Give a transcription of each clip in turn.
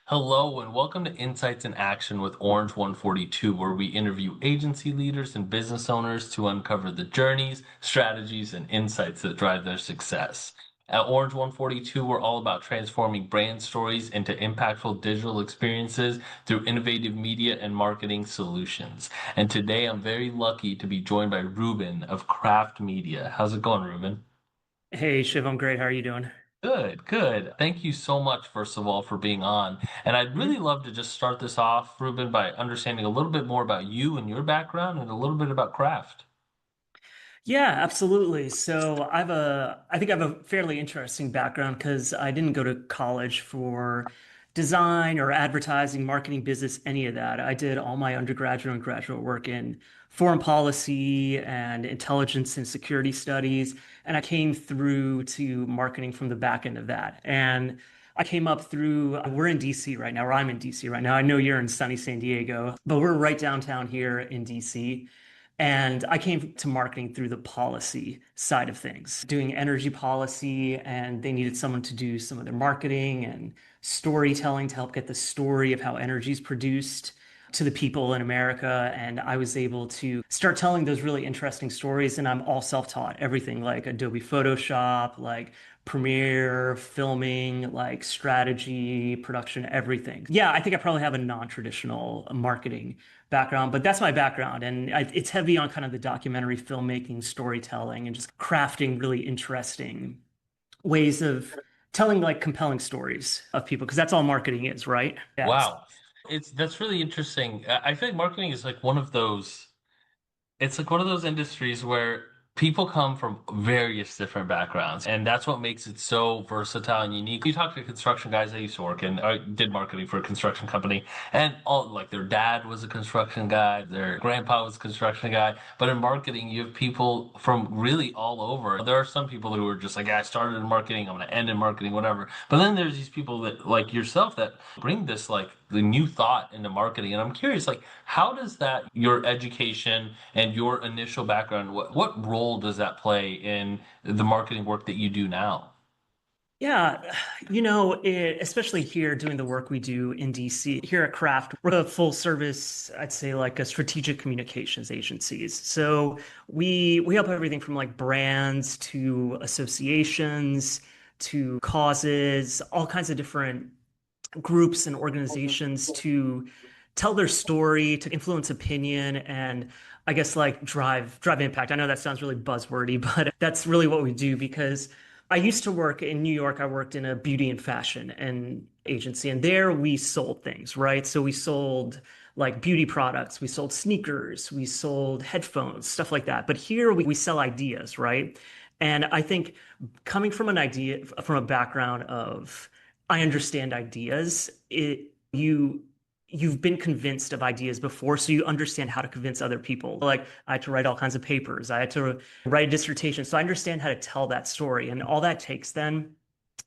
Hello and welcome to Insights in Action with Orange 142, where we interview agency leaders and business owners to uncover the journeys, strategies, and insights that drive their success. At Orange 142, we're all about transforming brand stories into impactful digital experiences through innovative media and marketing solutions. And today I'm very lucky to be joined by Ruben of Craft Media. How's it going, Ruben? Hey Shiv, I'm great. How are you doing? Good, good. Thank you so much, first of all, for being on. And I'd really Mhm. love to just start this off, Ruben, by understanding a little bit more about you and your background and a little bit about craft. Yeah, absolutely. I think I have a fairly interesting background because I didn't go to college for design or advertising, marketing, business, any of that. I did all my undergraduate and graduate work in foreign policy and intelligence and security studies. And I came through to marketing from the back end of that. And I came up through, we're in DC right now, or I'm in DC right now. I know you're in sunny San Diego, but we're right downtown here in DC. And I came to marketing through the policy side of things, doing energy policy, and they needed someone to do some of their marketing and storytelling to help get the story of how energy is produced to the people in America. And I was able to start telling those really interesting stories. And I'm all self-taught, everything like Adobe Photoshop, like Premiere, filming, like strategy, production, everything. Yeah, I think I probably have a non-traditional marketing background, but that's my background. And it's heavy on kind of the documentary filmmaking, storytelling, and just crafting really interesting ways of telling like compelling stories of people, because that's all marketing is, right? Yeah. Wow. That's really interesting. I feel like marketing is like one of those. It's like one of those industries where people come from various different backgrounds, and that's what makes it so versatile and unique. You talk to construction guys I used to work in, I did marketing for a construction company, and all like their dad was a construction guy, their grandpa was a construction guy. But in marketing, you have people from really all over. There are some people who are just like, "Yeah, I started in marketing, I'm going to end in marketing, whatever." But then there's these people that, like yourself, that bring this like the new thought into marketing. And I'm curious, like, how does that, your education and your initial background, what role does that play in the marketing work that you do now? Yeah, especially here doing the work we do in DC, here at Craft, we're a full service, I'd say like a strategic communications agencies. So we help everything from like brands to associations to causes, all kinds of different groups and organizations to tell their story, to influence opinion, and I guess like drive impact. I know that sounds really buzzwordy, but that's really what we do because I used to work in New York. I worked in a beauty and fashion and agency, and there we sold things, right? So we sold like beauty products, we sold sneakers, we sold headphones, stuff like that. But here we sell ideas, right? And I think coming from an idea, from a background of I understand ideas. You've been convinced of ideas before, so you understand how to convince other people. Like I had to write all kinds of papers. I had to write a dissertation. So I understand how to tell that story. And all that takes then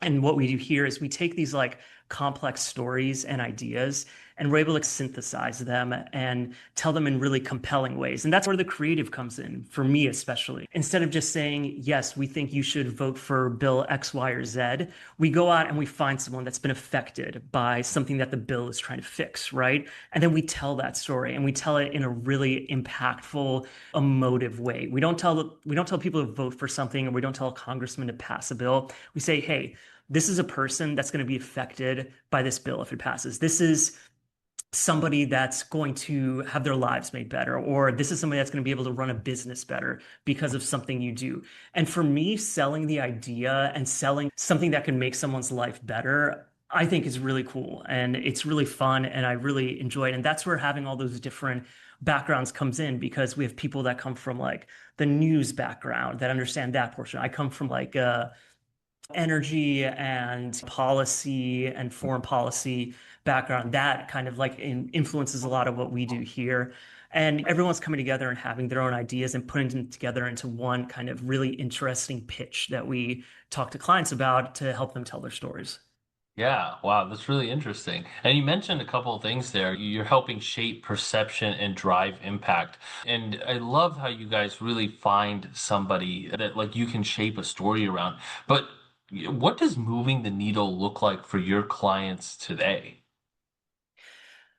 and what we do here is we take these like complex stories and ideas and we're able to synthesize them and tell them in really compelling ways. And that's where the creative comes in, for me especially. Instead of just saying, yes, we think you should vote for Bill X, Y, or Z, we go out and we find someone that's been affected by something that the bill is trying to fix, right? And then we tell that story and we tell it in a really impactful, emotive way. We don't tell people to vote for something, or we don't tell a congressman to pass a bill. We say, hey, this is a person that's going to be affected by this bill if it passes. This is somebody that's going to have their lives made better, or this is somebody that's going to be able to run a business better because of something you do. And for me, selling the idea and selling something that can make someone's life better, I think is really cool and it's really fun and I really enjoy it. And that's where having all those different backgrounds comes in because we have people that come from like the news background that understand that portion. I come from like energy and policy and foreign policy background that kind of like influences a lot of what we do here. And everyone's coming together and having their own ideas and putting them together into one kind of really interesting pitch that we talk to clients about to help them tell their stories. Yeah, wow, that's really interesting. And you mentioned a couple of things there. You're helping shape perception and drive impact. And I love how you guys really find somebody that like you can shape a story around. But what does moving the needle look like for your clients today?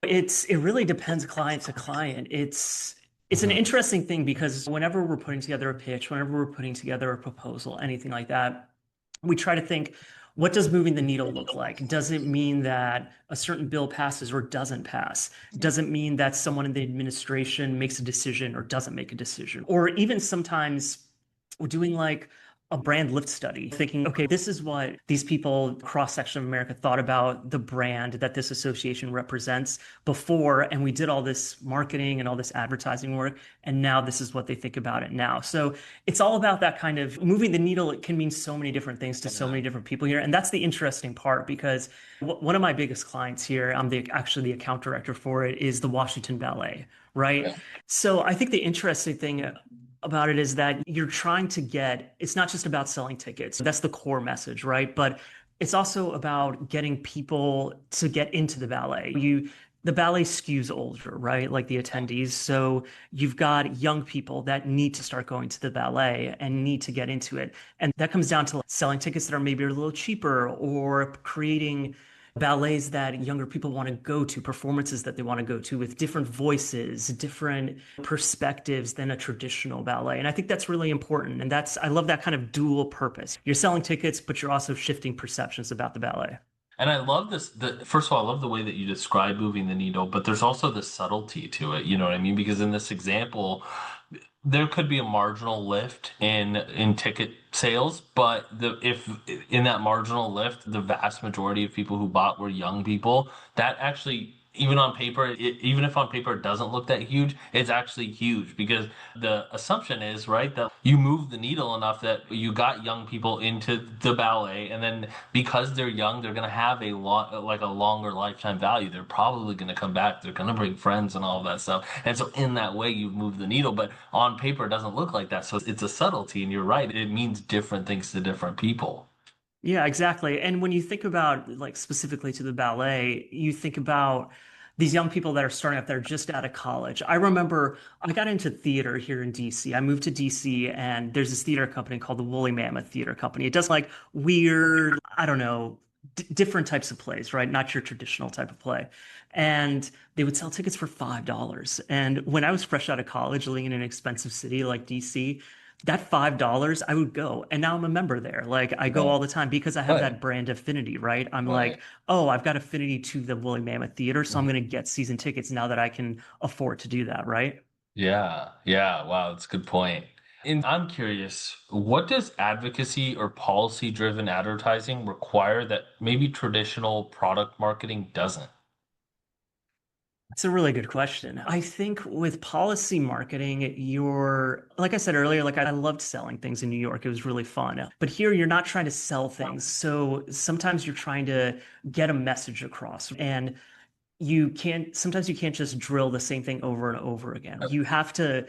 It really depends client to client. It's an Mhm. interesting thing because whenever we're putting together a pitch, whenever we're putting together a proposal, anything like that, we try to think, what does moving the needle look like? Does it mean that a certain bill passes or doesn't pass? Does it mean that someone in the administration makes a decision or doesn't make a decision? Or even sometimes we're doing like a brand lift study, thinking, okay, this is what these people cross section of America thought about the brand that this association represents before, and we did all this marketing and all this advertising work, and now this is what they think about it now. So it's all about that kind of moving the needle. It can mean so many different things to so Yeah. many different people here, and that's the interesting part because one of my biggest clients here, I'm actually the account director for it, is the Washington Ballet, right? Yeah. So I think the interesting thing about it is that you're trying to it's not just about selling tickets. That's the core message, right? But it's also about getting people to get into the ballet. The ballet skews older, right? Like the attendees. So you've got young people that need to start going to the ballet and need to get into it. And that comes down to selling tickets that are maybe a little cheaper or creating ballets that younger people want to go to, performances that they want to go to with different voices, different perspectives than a traditional ballet. And I think that's really important. And I love that kind of dual purpose. You're selling tickets, but you're also shifting perceptions about the ballet. And I love this. First of all, I love the way that you describe moving the needle, but there's also the subtlety to it. You know what I mean? Because in this example, there could be a marginal lift in ticket sales, but the if in that marginal lift, the vast majority of people who bought were young people, that actually even on paper, even if on paper it doesn't look that huge, it's actually huge because the assumption is right that you move the needle enough that you got young people into the ballet, and then because they're young, they're going to have a lot like a longer lifetime value. They're probably going to come back. They're going to bring friends and all of that stuff. And so in that way, you move the needle. But on paper, it doesn't look like that. So it's a subtlety, and you're right. It means different things to different people. Yeah, exactly. And when you think about like specifically to the ballet, you think about these young people that are starting out there just out of college. I remember I got into theater here in DC. I moved to DC and there's this theater company called the Woolly Mammoth Theater Company. It does like weird, I don't know, different types of plays, right? Not your traditional type of play. And they would sell tickets for $5. And when I was fresh out of college, living in an expensive city like DC, that $5, I would go. And now I'm a member there. Like I go Right. all the time because I have Right. that brand affinity, right? I'm Right. like, oh, I've got affinity to the Woolly Mammoth Theater, so I'm Mhm. going to get season tickets now that I can afford to do that, right? Yeah. Yeah. Wow. That's a good point. And I'm curious, what does advocacy or policy driven advertising require that maybe traditional product marketing doesn't? That's a really good question. I think with policy marketing, like I said earlier, like I loved selling things in New York. It was really fun. But here you're not trying to sell things. So sometimes you're trying to get a message across. And sometimes you can't just drill the same thing over and over again. You have to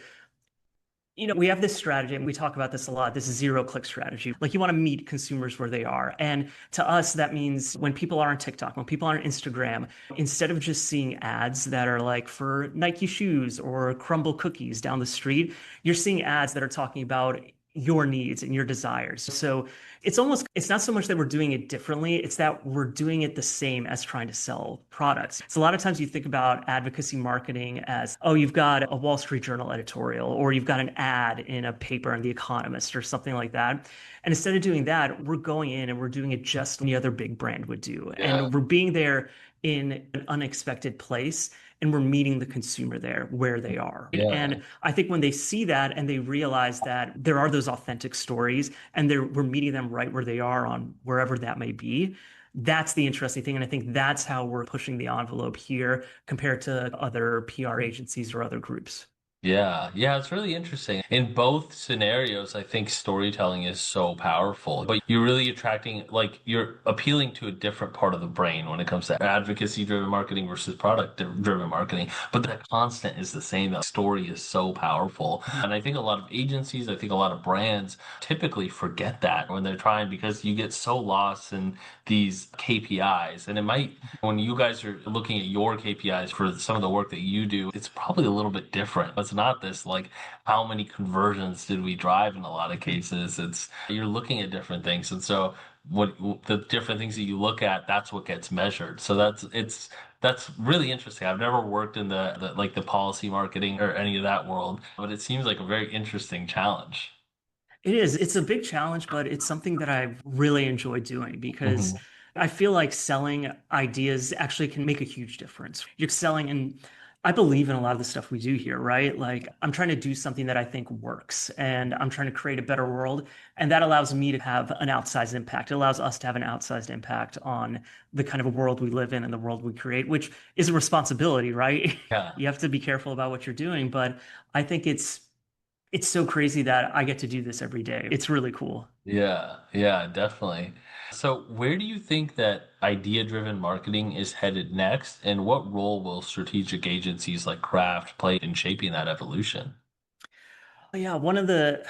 we have this strategy and we talk about this a lot, this zero click strategy. Like you want to meet consumers where they are. And to us, that means when people are on TikTok, when people are on Instagram, instead of just seeing ads that are like for Nike shoes or Crumble cookies down the street, you're seeing ads that are talking about your needs and your desires. So it's not so much that we're doing it differently, it's that we're doing it the same as trying to sell products. So a lot of times you think about advocacy marketing as, oh, you've got a Wall Street Journal editorial, or you've got an ad in a paper in The Economist or something like that. And instead of doing that, we're going in and we're doing it just any other big brand would do. Yeah. And we're being there in an unexpected place and we're meeting the consumer there where they are. Yeah. And I think when they see that and they realize that there are those authentic stories and we're meeting them right where they are on wherever that may be, that's the interesting thing. And I think that's how we're pushing the envelope here compared to other PR agencies or other groups. Yeah, yeah, it's really interesting. In both scenarios, I think storytelling is so powerful, but you're really attracting, like, you're appealing to a different part of the brain when it comes to advocacy driven marketing versus product driven marketing. But the constant is the same. The story is so powerful. And I think a lot of agencies, I think a lot of brands typically forget that when they're trying because you get so lost in these KPIs. And it might when you guys are looking at your KPIs for some of the work that you do, it's probably a little bit different. But it's not this like how many conversions did we drive in a lot of cases. It's you're looking at different things. And so what the different things that you look at, that's what gets measured. So that's really interesting. I've never worked in the like the policy marketing or any of that world, but it seems like a very interesting challenge. It is. It's a big challenge, but it's something that I really enjoy doing because Hmm. I feel like selling ideas actually can make a huge difference. You're selling, and I believe in a lot of the stuff we do here, right? Like I'm trying to do something that I think works and I'm trying to create a better world. And that allows me to have an outsized impact. It allows us to have an outsized impact on the kind of world we live in and the world we create, which is a responsibility, right? Yeah. You have to be careful about what you're doing, but I think it's so crazy that I get to do this every day. It's really cool. Yeah, yeah, definitely. So, where do you think that idea-driven marketing is headed next, and what role will strategic agencies like Kraft play in shaping that evolution? Yeah, one of the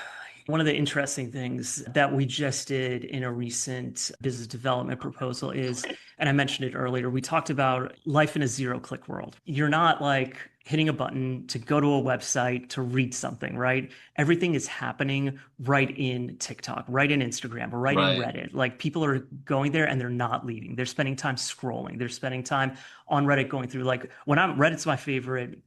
interesting things that we just did in a recent business development proposal is, and I mentioned it earlier, we talked about life in a zero-click world. You're not like hitting a button to go to a website to read something, right? Everything is happening right in TikTok, right in Instagram, right in Right, Reddit. Like people are going there and they're not leaving. They're spending time scrolling. They're spending time on Reddit going through like Reddit's my favorite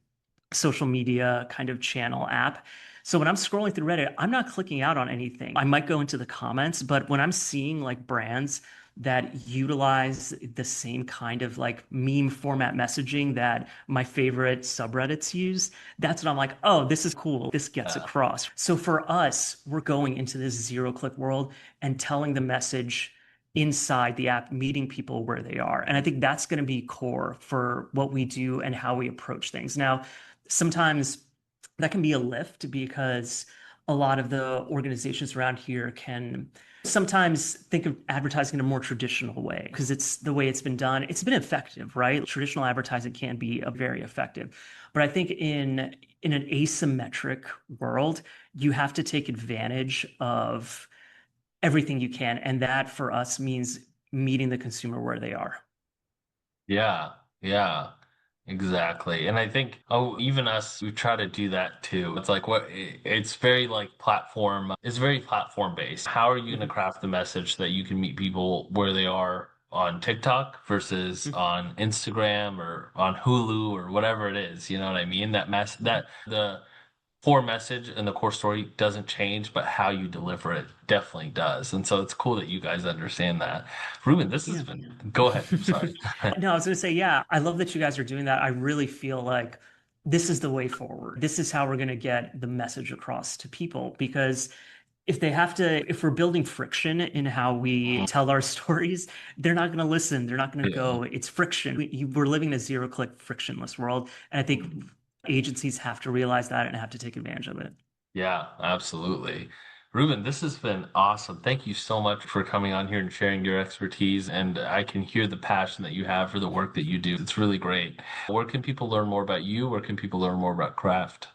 social media kind of channel app. So when I'm scrolling through Reddit, I'm not clicking out on anything. I might go into the comments, but when I'm seeing like brands that utilize the same kind of like meme format messaging that my favorite subreddits use, that's when I'm like, oh, this is cool. This gets yeah, across. So for us, we're going into this zero click world and telling the message inside the app, meeting people where they are. And I think that's going to be core for what we do and how we approach things. Now, sometimes that can be a lift because a lot of the organizations around here can sometimes think of advertising in a more traditional way because it's the way it's been done. It's been effective, right? Traditional advertising can be a very effective. But I think in an asymmetric world, you have to take advantage of everything you can. And that for us means meeting the consumer where they are. yeah, yeah, exactly. And I think, oh, even us, we try to do that too. It's like it's very like platform, it's very platform based. How are you going to Mhm. craft the message that you can meet people where they are on TikTok versus Mhm. on Instagram or on Hulu or whatever it is? You know what I mean? That the core message and the core story doesn't change, but how you deliver it definitely does. And so it's cool that you guys understand that. Ruben, this has Yeah. been, go ahead. I'm sorry. No, I was going to say, yeah, I love that you guys are doing that. I really feel like this is the way forward. This is how we're going to get the message across to people because if we're building friction in how we tell our stories, they're not going to listen. They're not going to Yeah. go. It's friction. We're living in a zero-click frictionless world. And I think agencies have to realize that and have to take advantage of it. Yeah, absolutely. Ruben, this has been awesome. Thank you so much for coming on here and sharing your expertise. And I can hear the passion that you have for the work that you do. It's really great. Where can people learn more about you? Where can people learn more about craft?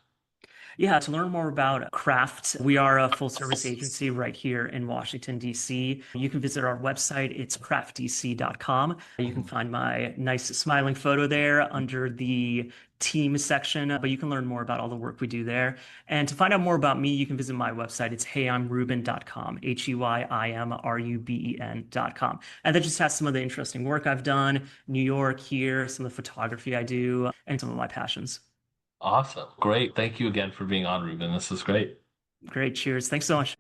Yeah, to learn more about Craft, we are a full service agency right here in Washington, D.C. You can visit our website. It's craftdc.com. You can find my nice smiling photo there under the team section, but you can learn more about all the work we do there. And to find out more about me, you can visit my website. It's heyimruben.com, HEYIMRUBEN.com. And that just has some of the interesting work I've done, New York here, some of the photography I do, and some of my passions. Awesome. Great. Thank you again for being on, Ruben. This is great. Great. Cheers. Thanks so much.